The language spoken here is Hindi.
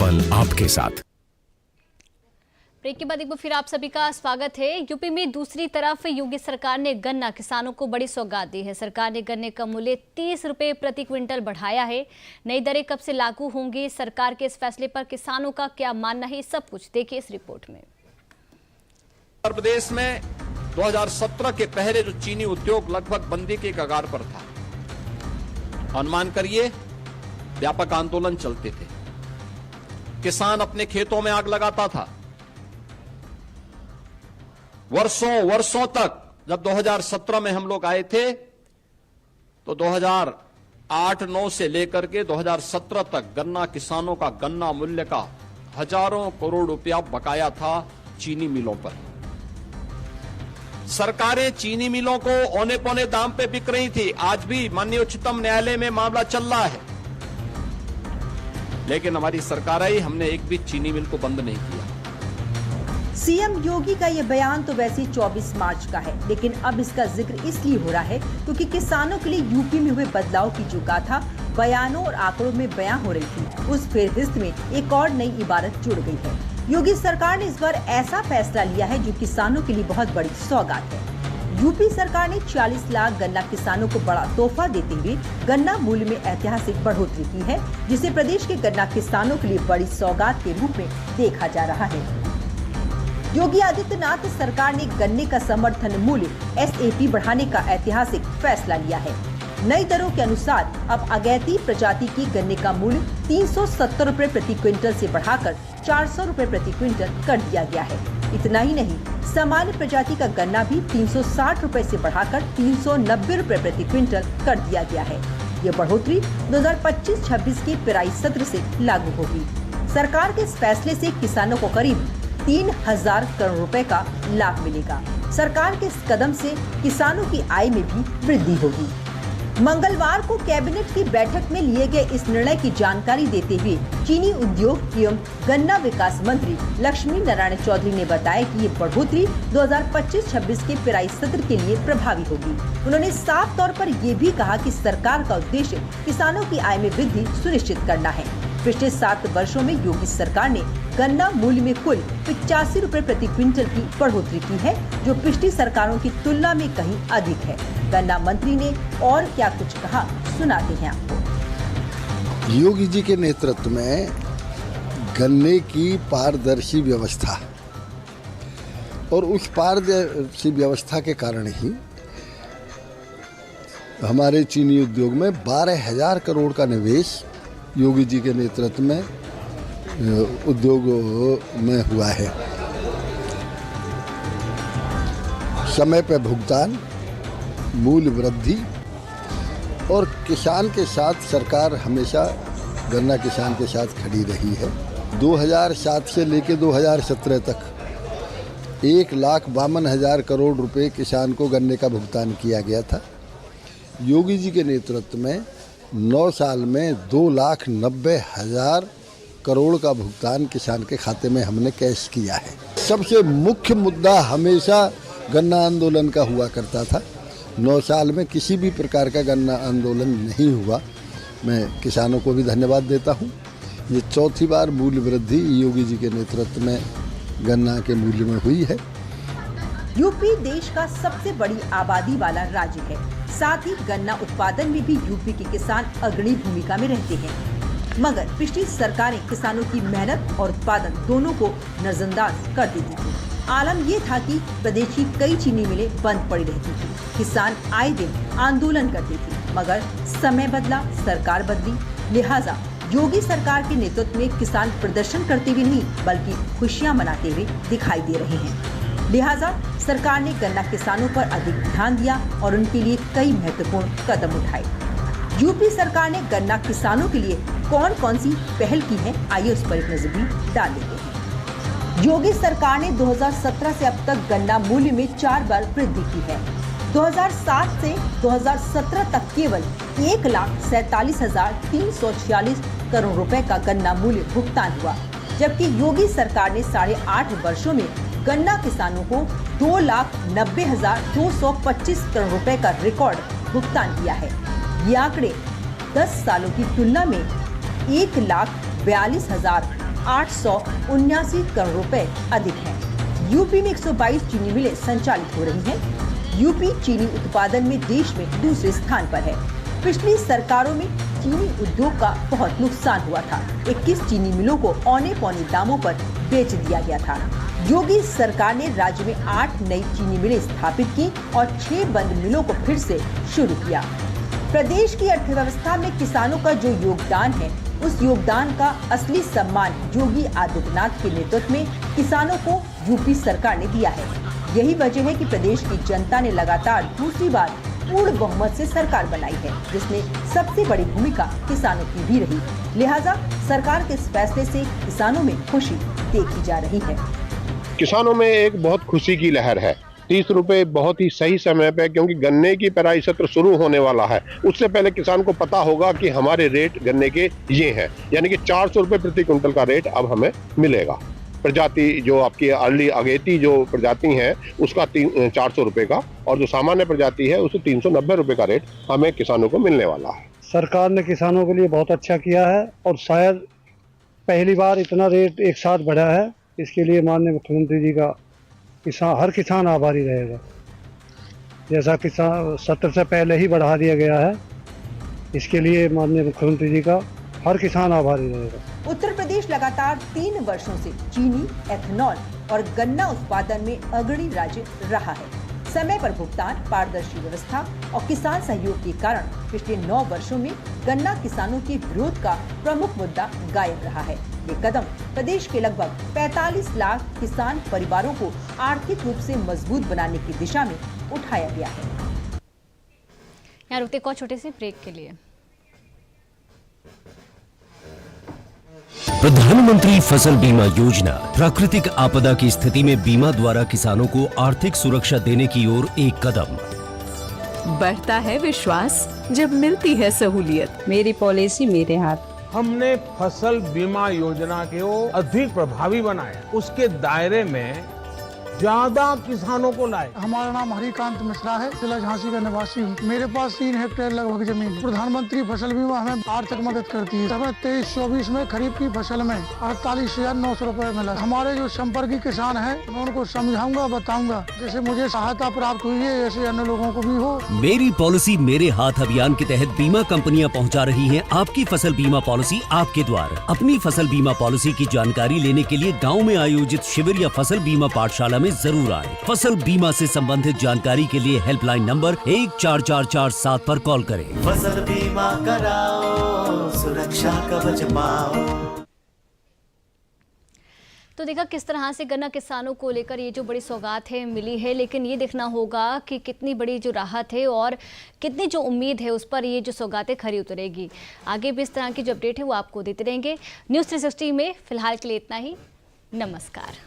पल आपके साथ। ब्रेक के बाद एक बार फिर आप सभी का स्वागत है। यूपी में दूसरी तरफ योगी सरकार ने गन्ना किसानों को बड़ी सौगात दी है। सरकार ने गन्ने का मूल्य 30 रुपए प्रति क्विंटल बढ़ाया है। नई दरें कब से लागू होंगी, सरकार के इस फैसले पर किसानों का क्या मानना है, सब कुछ देखिए इस रिपोर्ट में। उत्तर प्रदेश में 2017 के पहले जो चीनी उद्योग लगभग बंदी के कगार पर था, अनुमान करिए व्यापक आंदोलन चलते थे, किसान अपने खेतों में आग लगाता था। वर्षों तक, जब 2017 में हम लोग आए थे तो 2008-9 से लेकर के 2017 तक गन्ना किसानों का गन्ना मूल्य का हजारों करोड़ रुपया बकाया था चीनी मिलों पर। सरकारें चीनी मिलों को औने पौने दाम पे बिक रही थी। आज भी माननीय उच्चतम न्यायालय में मामला चल रहा है, लेकिन हमारी सरकार आई, हमने एक भी चीनी मिल को बंद नहीं किया। सीएम योगी का ये बयान तो वैसे 24 मार्च का है, लेकिन अब इसका जिक्र इसलिए हो रहा है क्योंकि किसानों के लिए यूपी में हुए बदलाव की जो गाथा बयानों और आंकड़ों में बयां हो रही थी, उस फेहरिस्त में एक और नई इबारत जुड़ गई है। योगी सरकार ने इस बार ऐसा फैसला लिया है जो किसानों के लिए बहुत बड़ी सौगात है। यूपी सरकार ने 40 लाख गन्ना किसानों को बड़ा तोहफा देते हुए गन्ना मूल्य में ऐतिहासिक बढ़ोतरी की है, जिसे प्रदेश के गन्ना किसानों के लिए बड़ी सौगात के रूप में देखा जा रहा है। योगी आदित्यनाथ सरकार ने गन्ने का समर्थन मूल्य SAP बढ़ाने का ऐतिहासिक फैसला लिया है। नई दरों के अनुसार अब अगैती प्रजाति की गन्ने का मूल्य 370 रुपए प्रति क्विंटल से बढ़ाकर 400 रुपए प्रति क्विंटल कर दिया गया है। इतना ही नहीं, सामान्य प्रजाति का गन्ना भी 360 रुपए से बढ़ाकर 390 रुपए प्रति क्विंटल कर दिया गया है। ये बढ़ोतरी 2025-26 के पेराई सत्र से लागू होगी। सरकार के इस फैसले से किसानों को करीब 3000 करोड़ रुपए का लाभ मिलेगा। सरकार के इस कदम से किसानों की आय में भी वृद्धि होगी। मंगलवार को कैबिनेट की बैठक में लिए गए इस निर्णय की जानकारी देते हुए चीनी उद्योग एवं गन्ना विकास मंत्री लक्ष्मी नारायण चौधरी ने बताया कि ये बढ़ोतरी 2025-26 के पेराई सत्र के लिए प्रभावी होगी। उन्होंने साफ तौर पर ये भी कहा कि सरकार का उद्देश्य किसानों की आय में वृद्धि सुनिश्चित करना है। पिछले 7 वर्षों में योगी सरकार ने गन्ना मूल्य में कुल 85 रुपए प्रति क्विंटल की बढ़ोतरी की है, जो पिछली सरकारों की तुलना में कहीं अधिक है। गन्ना मंत्री ने और क्या कुछ कहा, सुनाते हैं आपको। योगी जी के नेतृत्व में गन्ने की पारदर्शी व्यवस्था और उस पारदर्शी व्यवस्था के कारण ही हमारे चीनी उद्योग में 12,000 करोड़ का निवेश योगी जी के नेतृत्व में उद्योग में हुआ है। समय पर भुगतान, मूल्य वृद्धि और किसान के साथ सरकार हमेशा गन्ना किसान के साथ खड़ी रही है। 2007 से लेकर 2017 तक 1,52,000 करोड़ रुपए किसान को गन्ने का भुगतान किया गया था। योगी जी के नेतृत्व में 9 साल में 2,90,000 करोड़ का भुगतान किसान के खाते में हमने कैश किया है। सबसे मुख्य मुद्दा हमेशा गन्ना आंदोलन का हुआ करता था। 9 साल में किसी भी प्रकार का गन्ना आंदोलन नहीं हुआ। मैं किसानों को भी धन्यवाद देता हूँ। ये चौथी बार मूल्य वृद्धि योगी जी के नेतृत्व में गन्ना के मूल्य में हुई है। यूपी देश का सबसे बड़ी आबादी वाला राज्य है, साथ ही गन्ना उत्पादन में भी यूपी के किसान अग्रणी भूमिका में रहते हैं। मगर पिछली सरकारें किसानों की मेहनत और उत्पादन दोनों को नजरअंदाज कर देती थी। आलम ये था कि प्रदेश की कई चीनी मिलें बंद पड़ी रहती थी। किसान आए दिन आंदोलन करते थे, मगर समय बदला, सरकार बदली, लिहाजा योगी सरकार के नेतृत्व में किसान प्रदर्शन करते हुए नहीं बल्कि खुशियां मनाते हुए दिखाई दे रहे हैं। लिहाजा सरकार ने गन्ना किसानों पर अधिक ध्यान दिया और उनके लिए कई महत्वपूर्ण कदम उठाए। यूपी सरकार ने गन्ना किसानों के लिए कौन कौन सी पहल की है, आइए उस पर एक नजर भी डाल देते हैं। योगी सरकार ने 2017 से अब तक गन्ना मूल्य में 4 बार वृद्धि की है। 2007 से 2017 तक केवल 1,47,346 करोड़ रुपए का गन्ना मूल्य भुगतान हुआ, जबकि योगी सरकार ने 8.5 वर्षों में गन्ना किसानों को 2,90,225 करोड़ रुपए का रिकॉर्ड भुगतान किया है। ये आंकड़े 10 सालों की तुलना में 1,42,000 879 करोड़ रुपए अधिक है। यूपी में 122 चीनी मिलें संचालित हो रही हैं। यूपी चीनी उत्पादन में देश में दूसरे स्थान पर है। पिछली सरकारों में चीनी उद्योग का बहुत नुकसान हुआ था। 21 चीनी मिलों को औने पौने दामों पर बेच दिया गया था। योगी सरकार ने राज्य में 8 नई चीनी मिलें स्थापित की और 6 बंद मिलों को फिर से शुरू किया। प्रदेश की अर्थव्यवस्था में किसानों का जो योगदान है, उस योगदान का असली सम्मान योगी आदित्यनाथ के नेतृत्व में किसानों को यूपी सरकार ने दिया है। यही वजह है कि प्रदेश की जनता ने लगातार दूसरी बार पूर्ण बहुमत से सरकार बनाई है, जिसमें सबसे बड़ी भूमिका किसानों की भी रही। लिहाजा सरकार के इस फैसले से किसानों में खुशी देखी जा रही है। किसानों में एक बहुत खुशी की लहर है। 30 रुपए बहुत ही सही समय पे, क्योंकि गन्ने की पेराई सत्र शुरू होने वाला है। उससे पहले किसान को पता होगा कि हमारे रेट गन्ने के ये हैं, यानी कि 400 रुपए प्रति क्विंटल का रेट अब हमें मिलेगा। प्रजाति जो आपकी अर्ली अगेती जो प्रजाति है उसका 400 रुपए का, और जो सामान्य प्रजाति है उसे 390 रुपए का रेट हमें किसानों को मिलने वाला है। सरकार ने किसानों के लिए बहुत अच्छा किया है और शायद पहली बार इतना रेट एक साथ बढ़ा है। इसके लिए माननीय मुख्यमंत्री जी का हर किसान आभारी रहेगा। जैसा किसान सत्र से पहले ही बढ़ा दिया गया है, इसके लिए माननीय मुख्यमंत्री जी का हर किसान आभारी रहेगा। उत्तर प्रदेश लगातार 3 वर्षों से चीनी, एथेनॉल और गन्ना उत्पादन में अग्रणी राज्य रहा है। समय पर भुगतान, पारदर्शी व्यवस्था और किसान सहयोग के कारण पिछले 9 वर्षों में गन्ना किसानों के विरोध का प्रमुख मुद्दा गायब रहा है। ये कदम प्रदेश के लगभग 45 लाख किसान परिवारों को आर्थिक रूप से मजबूत बनाने की दिशा में उठाया गया है। यहाँ रुकते एक और छोटे से ब्रेक के लिए। प्रधानमंत्री फसल बीमा योजना प्राकृतिक आपदा की स्थिति में बीमा द्वारा किसानों को आर्थिक सुरक्षा देने की ओर एक कदम। बढ़ता है विश्वास जब मिलती है सहूलियत। मेरी पॉलिसी मेरे हाथ। हमने फसल बीमा योजना को अधिक प्रभावी बनाया, उसके दायरे में ज्यादा किसानों को लाए। हमारा नाम हरिकांत मिश्रा है, जिला झांसी का निवासी हूँ। मेरे पास 3 हेक्टेयर लगभग जमीन है। प्रधानमंत्री फसल बीमा हमें आर्थिक मदद करती है। हमें 23-24 में खरीफ की फसल में 48,900 रुपए मिला। हमारे जो संपर्की किसान हैं, मैं उनको समझाऊंगा, बताऊंगा, जैसे मुझे सहायता प्राप्त हुई है ऐसे अन्य लोगों को भी हो। मेरी पॉलिसी मेरे हाथ अभियान के तहत बीमा कंपनियां पहुंचा रही हैं आपकी फसल बीमा पॉलिसी आपके द्वार। अपनी फसल बीमा पॉलिसी की जानकारी लेने के लिए गाँव में आयोजित शिविर या फसल बीमा पाठशाला जरूर आए। फसल बीमा से संबंधित जानकारी के लिए हेल्पलाइन नंबर 1447 पर कॉल करें। फसल बीमा कराओ, सुरक्षा कवच पाओ। तो देखा किस तरह से गन्ना किसानों को लेकर ये जो बड़ी सौगात है मिली है, लेकिन ये देखना होगा कि कितनी बड़ी जो राहत है और कितनी जो उम्मीद है उस पर ये जो सौगातें खरी उतरेगी। आगे भी इस तरह की जो अपडेट है वो आपको देते रहेंगे। न्यूज़ 360 में फिलहाल के लिए इतना ही। नमस्कार।